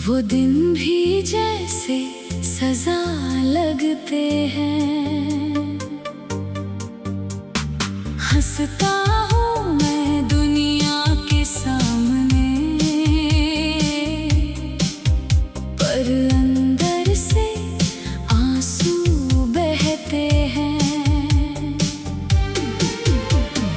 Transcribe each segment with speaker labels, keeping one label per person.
Speaker 1: वो दिन भी जैसे सजा लगते हैं। हंसता हूँ मैं दुनिया के सामने, पर अंदर से आंसू बहते हैं।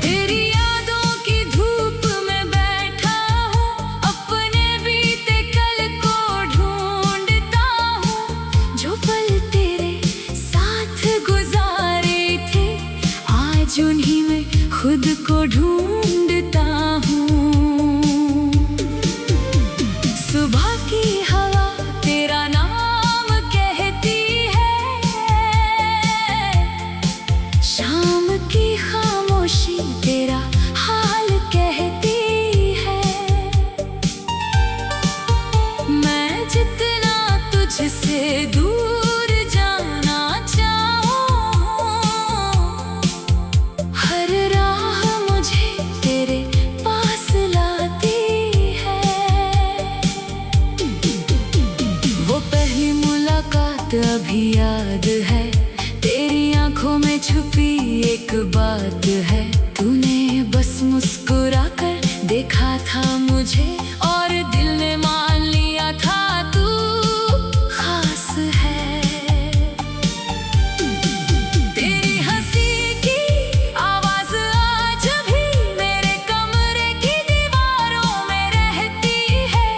Speaker 1: तेरी यादों की धूप में बैठा हूँ, अपने बीते कल को ढूंढता हूँ। जो पल तेरे साथ गुजारे थे, आज उन्हीं में खुद को ढूंढता हूँ। सुबह की हवा तेरा नाम कहती है, शाम की खामोशी तेरा हाल कहती है। मैं जितना तुझसे दूर जाना चाहूं, हर राह मुझे तेरे पास लाती है। वो पहली मुलाकात अभी याद है, तेरी आंखों में छुपी एक बात है। तूने बस मुस्कुराकर देखा था मुझे, और दिल ने मान लिया था तू खास है। तेरी हंसी की आवाज आज भी मेरे कमरे की दीवारों में रहती है।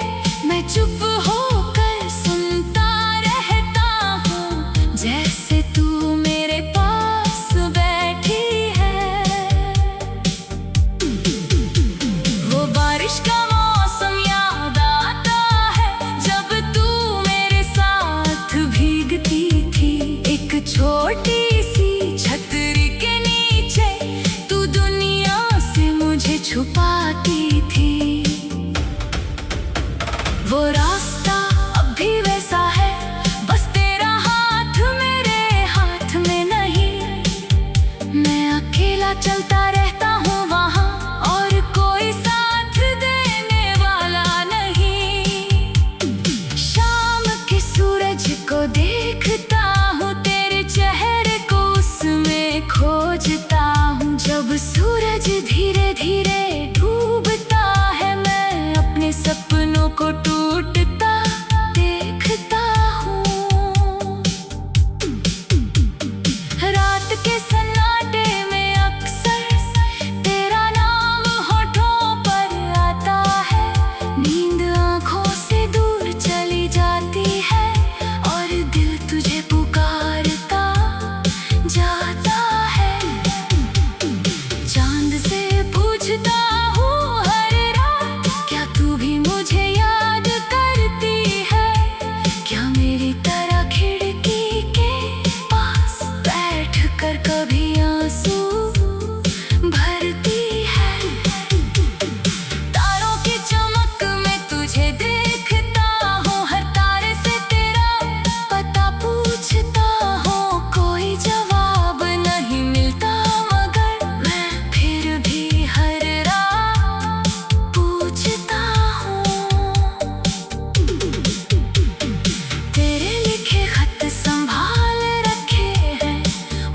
Speaker 1: मैं चुप होकर सुनता रहता हूँ, जैसे तू मेरे पास बैठी है। वो बारिश का मौसम याद आता है, जब तू मेरे साथ भीगती थी। एक छोटी सी छतरी के नीचे तू दुनिया से मुझे छुपाती थी। वो रास्ता अब भी वैसा है, बस तेरा हाथ मेरे हाथ में नहीं। मैं अकेला चलता रहता हूँ वहाँ, और कोई साथ देने वाला नहीं। शाम के सूरज को देखता हूँ, तेरे चेहरे को उसमें खोजता हूँ। जब सूरज धीरे धीरे डूबता है, मैं अपने सपनों को टूटता देखता हूँ। रात के सन्नाटे में अक्सर तेरा नाम होठों पर आता है। नींद आंखों से दूर चली जाती है, और दिल तुझे पुकारता जाता है। चांद से पूछता हूँ हर रात, क्या तू भी मुझे याद करती है? क्या मेरी तरह खिड़की के पास बैठ कर कभी आंसू भरती है? तारों की चमक में तुझे देखता हूँ, हर तारे से तेरा पता पूछता हूँ। कोई जवाब नहीं मिलता, मगर मैं फिर भी हर रात पूछता हूँ। तेरे लिखे खत संभाल रखे हैं,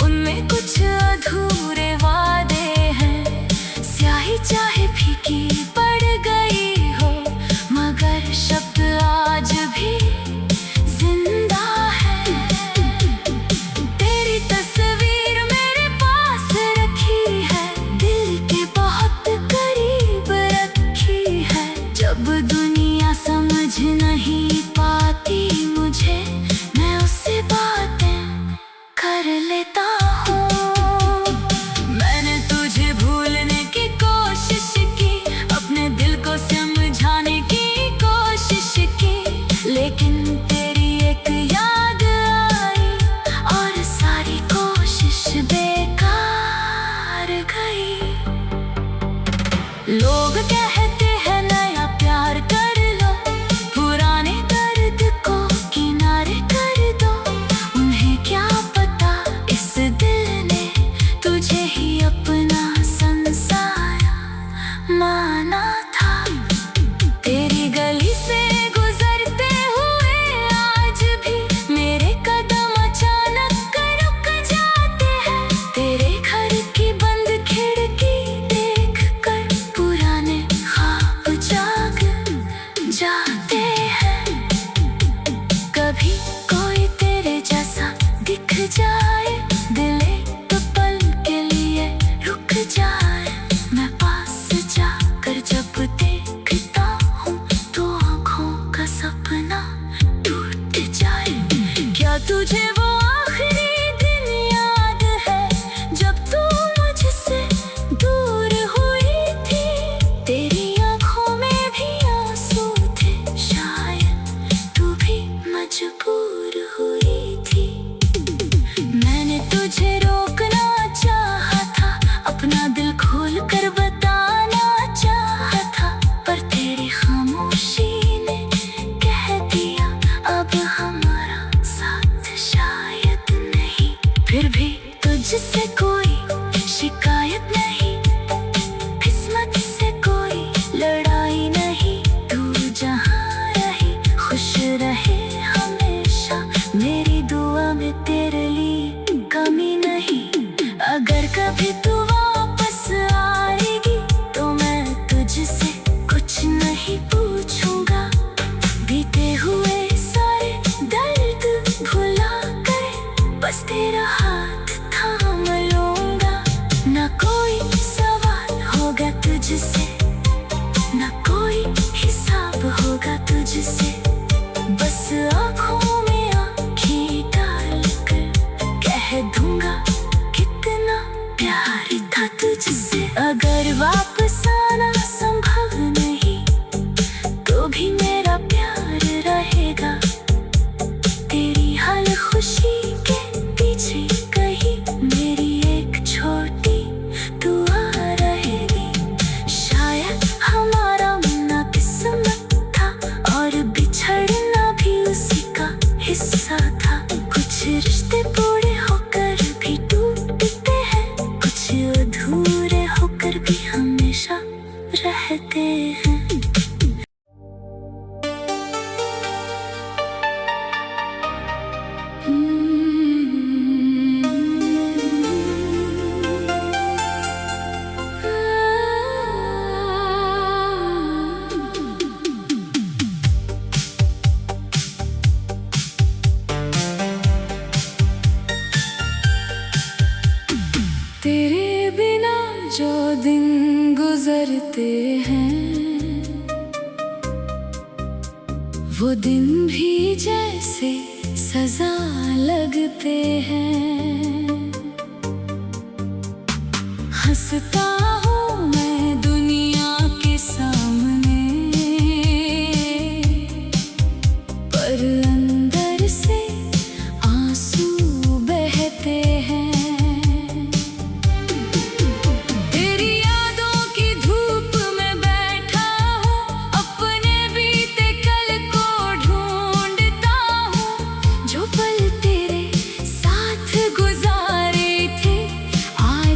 Speaker 1: उनमें कुछ अधूरे वादे हैं। स्याही चाहे फीकी पड़ गई हो, मगर शब्द आज भी जिंदा है। तेरी तस्वीर मेरे पास रखी है, दिल के बहुत करीब रखी है। जब दुनिया समझ नहीं पाती मुझे, मैं उससे बातें कर लेता हूँ। मैंने तुझे भूलने की कोशिश की, अपने दिल को समझाने की कोशिश की, लेकिन तेरी एक याद आई, और सारी कोशिश बेकार गई। लोग कहते हैं नया प्यार कर लो, पुराने दर्द को किनारे कर दो। उन्हें क्या पता इस खामोशी ने कह दिया अब हमारा साथ शायद नहीं। फिर भी तुझसे कोई शिकायत नहीं, किस्मत से कोई लड़ाई नहीं। तू जहाँ रहे खुश रहे हमेशा, मेरी दुआ में तेरे लिए कमी नहीं। अगर कभी तू वापस आएगी तो मैं तुझसे कुछ नहीं पूछूंगा। बीते हुए सारे दर्द भुला कर बस तेरा हाथ थाम लूंगा। ना कोई सवाल होगा तुझसे, ना कोई हिसाब होगा तुझसे। बस आँखों में आँखें डाल कर कह दूंगा कितना प्यार था तुझसे। अगर वापस आना संभव नहीं तो भी मेरा प्यार रहेगा। तेरी हर खुशी के पीछे कहीं मेरी एक छोटी दुआ रहेगी। शायद हमारा मिलना किस्मत था और बिछड़ना भी उसी का हिस्सा था। कुछ रिश्ते पूरे होकर भी टूटते हैं, कुछ अधूरे होकर भी हमेशा रहते हैं। तेरे बिना जो दिन गुजरते हैं वो दिन भी जैसे सजा लगते हैं। हंसता हूँ मैं दुनिया के सामने, पर अंदर से आंसू बहते हैं।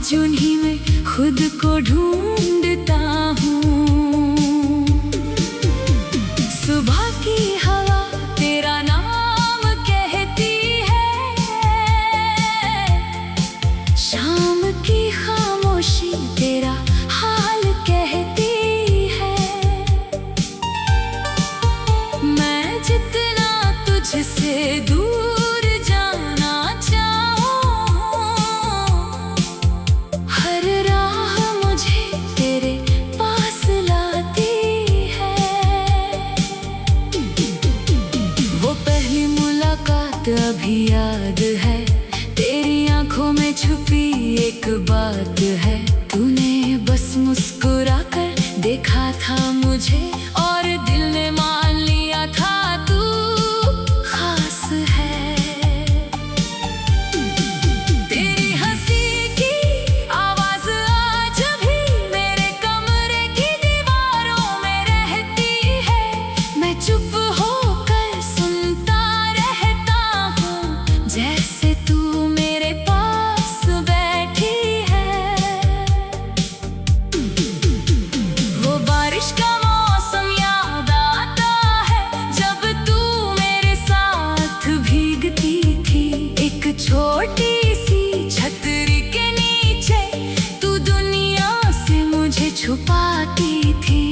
Speaker 1: उन्हीं में खुद को ढूंढता हूँ। सुबह की हवा तेरा नाम कहती है, शाम की खामोशी तेरा हाल कहती है। मैं जितना तुझसे दूर जाना चाहूँ, हर राह मुझे तेरे पास लाती है। वो पहली मुलाकात अभी याद है, तेरी आंखों में छुपी एक बात है। तूने बस मुस्कुरा कर देखा था मुझे और दिल ने मान लिया था तू खास है। तेरी हंसी की आवाज आज भी मेरे कमरे की दीवारों में रहती है। मैं चुप होकर सुनता रहता हूँ, जैसे तू मेरे पास बैठी है। वो बारिश का मौसम याद आता है, जब तू मेरे साथ भीगती थी। एक छोटी सी छतरी के नीचे तू दुनिया से मुझे छुपाती थी।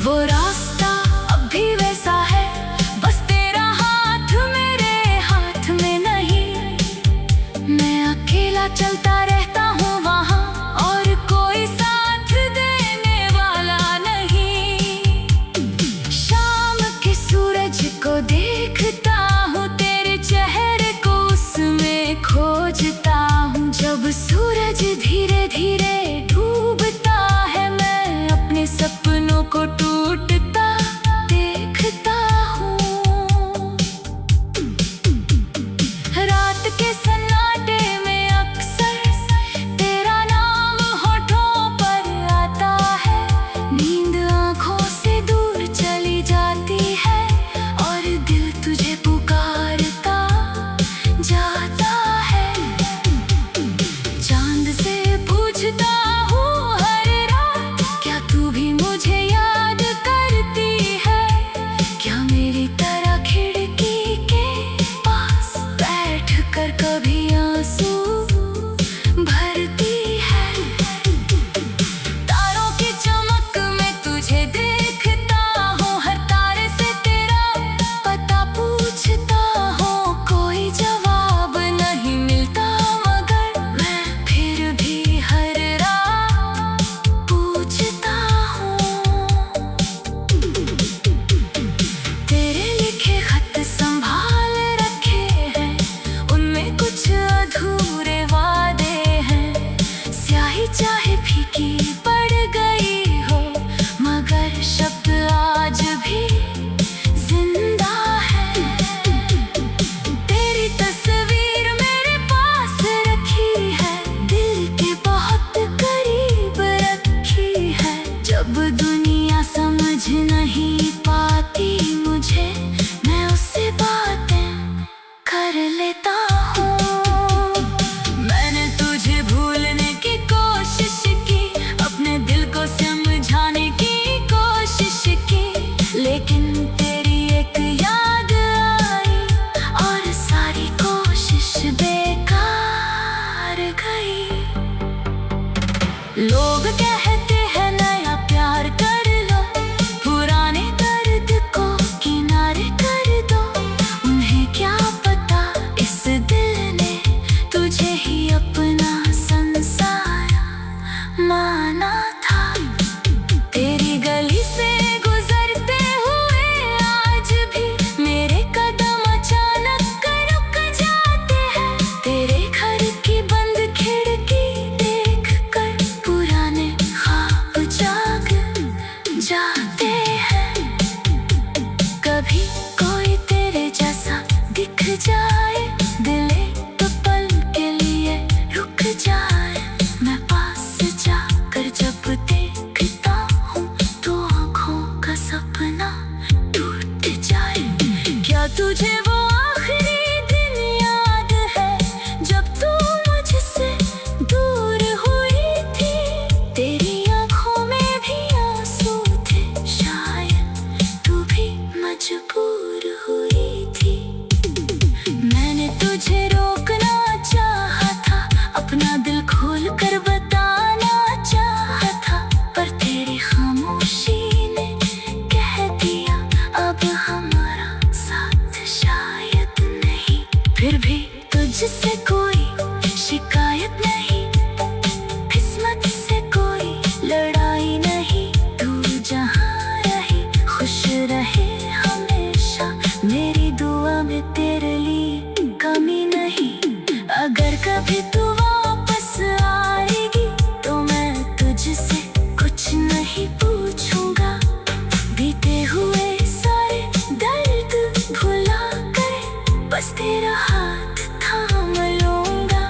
Speaker 1: वो रास्ता अब भी वैसा है, बस तेरा हाथ मेरे हाथ में नहीं। मैं अकेला चलता रहता हूँ वहाँ, और कोई साथ देने वाला नहीं। शाम के सूरज को देखता हूँ, तेरे चेहरे को उसमें खोजता हूँ। जब सूरज धीरे धीरे डूबता है, मैं अपने सपनों को टूटता शब्द आज भी जिंदा है। तेरी तस्वीर मेरे पास रखी है, दिल के बहुत करीब रखी है। जब दुनिया समझ नहीं पाती मुझे, मैं उससे बातें कर लेता हूँ। मैंने तुझे भूलने की कोशिश की, अपने दिल को समझाने की कोशिश की, लेकिन तेरी एक याद आई और सारी कोशिश बेकार गई। लोग कहते हैं नया प्यार कर लो, पुराने दर्द को किनारे कर दो। उन्हें क्या पता इस दिल ने तुझे ही अपना संसार माना था। तेरी गली से गुजरते हुए आज भी मेरे कदम अचानक रुक जाते हैं। तेरे घर की बंद खिड़की देख कर पुराने ख्वाब जाग जाते हैं। कभी कोई तेरे जैसा दिख जाए, दिल एक पल के लिए रुक जाए। मैं पास जाकर जब देखता हूँ तो आँखों का सपना टूट जाए। क्या तुझे वो आखिरी दिन याद है जब तू मुझसे दूर हुई थी? तेरी आँखों में भी आंसू थे, शायद तू भी मजबूर हुई थी। मैंने तुझे रोकना चाहा था, अपना दिल खोल कर बताना चाहा था, पर तेरी खामोशी ने कह दिया अब हमारा साथ शायद नहीं। फिर भी तुझसे कोई शिकायत नहीं, किस्मत से कोई लड़ाई नहीं। तू जहाँ रही खुश रहे हमेशा, मेरी दुआ में तेरे लिए कमी नहीं। अगर कभी तू वापस आएगी तो मैं तुझसे कुछ नहीं पूछूंगा। बीते हुए सारे दर्द भुला कर बस तेरा हाथ थाम लूंगा।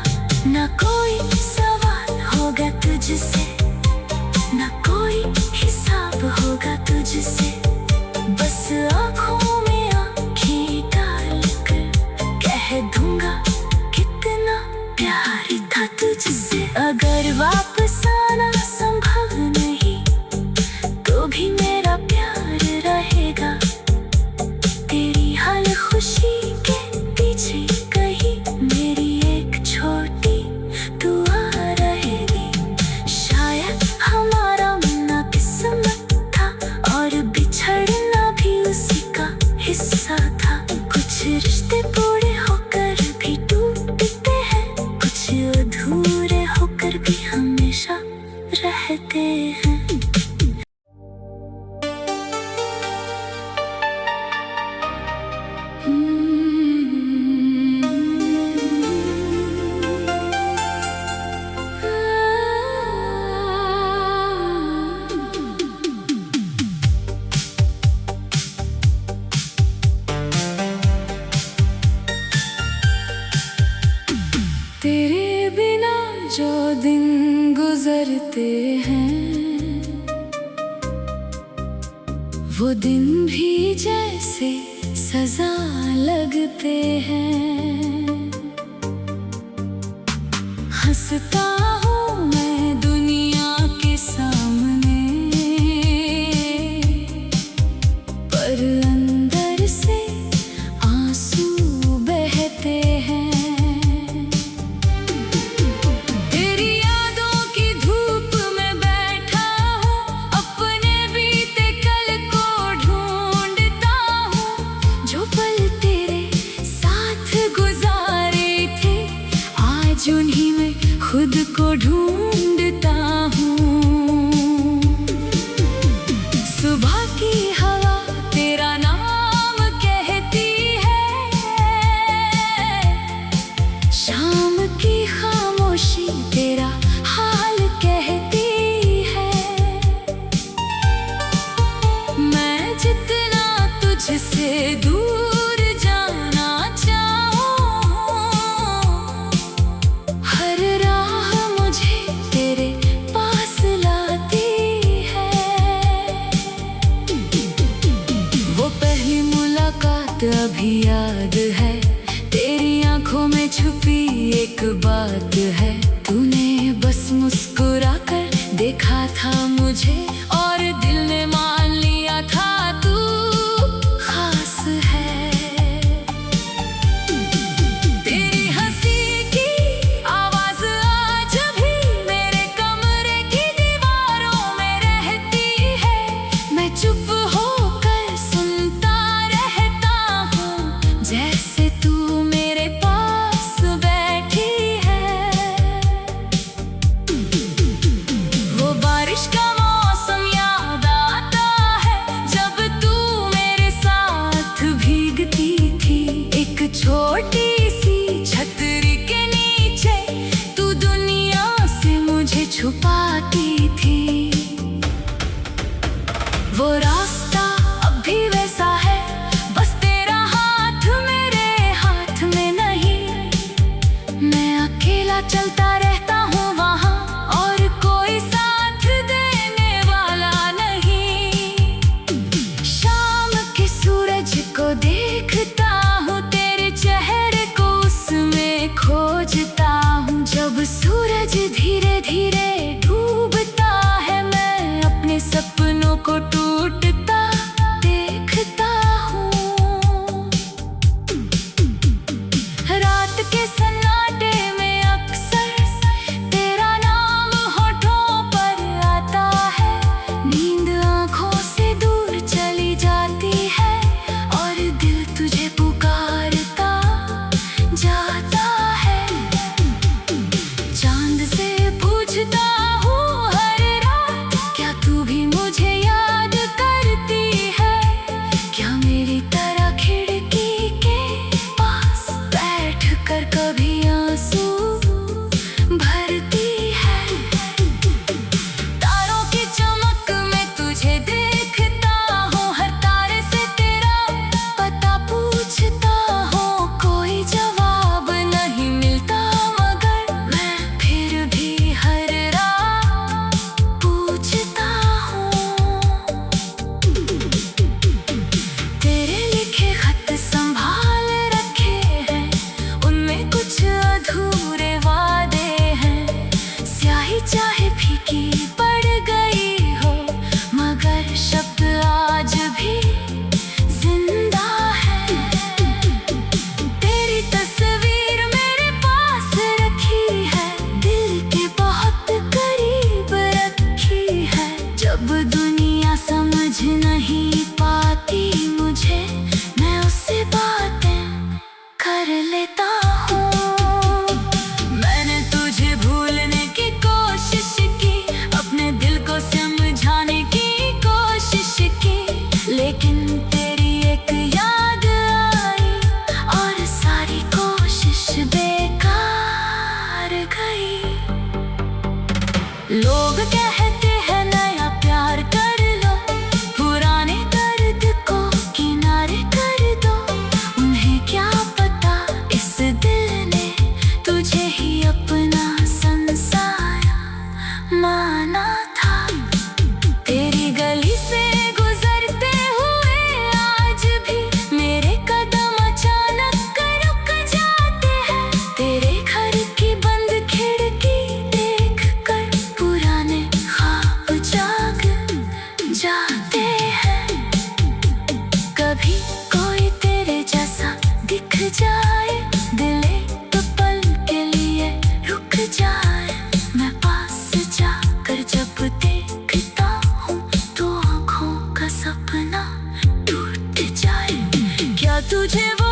Speaker 1: ना कोई सवाल होगा तुझसे, ना कोई हिसाब होगा तुझसे, बस आँखों में आँखें डाल कर कह दूंगा कितना प्यार था तुझसे। अगर वापस आना संभव नहीं तो भी मेरा प्यार रहेगा। तेरी हर खुशी के पीछे कहीं मेरी एक छोटी दुआ रहेगी। शायद हमारा मिलना किस्मत था और बिछड़ना भी उसी का हिस्सा था। कुछ रिश्ते पूरे होकर भी टूटते हैं, कुछ अधूरे होकर भी हमेशा रहते हैं। तेरे बिना जो दिन गुजरते हैं, वो दिन भी जैसे सजा लगते हैं। हंसता हूँ मैं दुनिया के सामने, पर अंदर से आंसू बहते हैं। उन्हीं में खुद को ढूंढता हूँ। सुबह की हवा तेरा नाम कहती है, शाम की खामोशी तेरा हाल कहती है। अभी याद है, तेरी आंखों में छुपी एक बात है। तूने बस मुस्कुरा कर देखा था मुझे और दिल ने मान लिया था तू खास है। तेरी हंसी की आवाज आज भी मेरे कमरे की दीवारों में रहती है। मैं चुप होकर सुनता रहता हूँ, जैसे तू मेरे पास बैठी है। वो बारिश का मौसम याद आता है, जब तू मेरे साथ भीगती थी। एक छोटी सी छतरी के नीचे तू दुनिया से मुझे छुपाती थी। वो रास्ता अब भी वैसा है, बस तेरा हाथ मेरे हाथ में नहीं। मैं अकेला चलता रहता हूँ वहाँ, और कोई साथ देने वाला नहीं। शाम के सूरज को देखता हूँ, तेरे चेहरे को उसमें खोजता हूँ। जब सूरज धीरे धीरे डूबता है, मैं अपने सपनों को टूटता देखता हूँ। रात के सन्नाटे में अक्सर तेरा नाम होठों पर आता है। नींद आंखों से दूर चली जाती है, और दिल तुझे पुकारता जाता है। चांद से पूछता हूँ हर रात, क्या तू भी मुझे याद करती है? क्या मेरी तरह खिड़की के पास बैठ कर कभी आंसू भरती है? तारों की चमक में तुझे देखता हूँ, हर तारे से तेरा पता पूछता हूँ। कोई जवाब नहीं मिलता, मगर मैं फिर भी हर रात पूछता हूँ। तेरे लिखे खत संभाल रखे हैं, उनमें कुछ अधूरे वादे हैं। स्याही चाहे फीकी पड़ गई हो, मगर शब्द आज भी जिंदा है। तेरी तस्वीर मेरे पास रखी है, दिल के बहुत करीब रखी है। जब दुनिया समझ नहीं पाती मुझे, मैं उससे बातें कर लेता हूँ। मैंने तुझे भूलने की कोशिश की, अपने दिल को समझाने की कोशिश की, लेकिन तेरी एक याद आई और सारी कोशिश बेकार गई। लोग कहते हैं नया प्यार कर लो, पुराने दर्द को किनारे कर दो। उन्हें क्या पता इस दिल ने तुझे ही अपना संसार माना था। तेरी गली से गुजरते हुए आज भी मेरे कदम अचानक रुक जाते हैं। तेरे घर की बंद खिड़की देख कर पुराने ख्वाब जाग जाते हैं। कभी कोई तेरे जैसा दिख जाए, दिल एक पल के लिए रुक जाए। मैं पास जाकर जब देखता हूँ, तो आँखों का सपना टूट जाए। क्या तुझे वो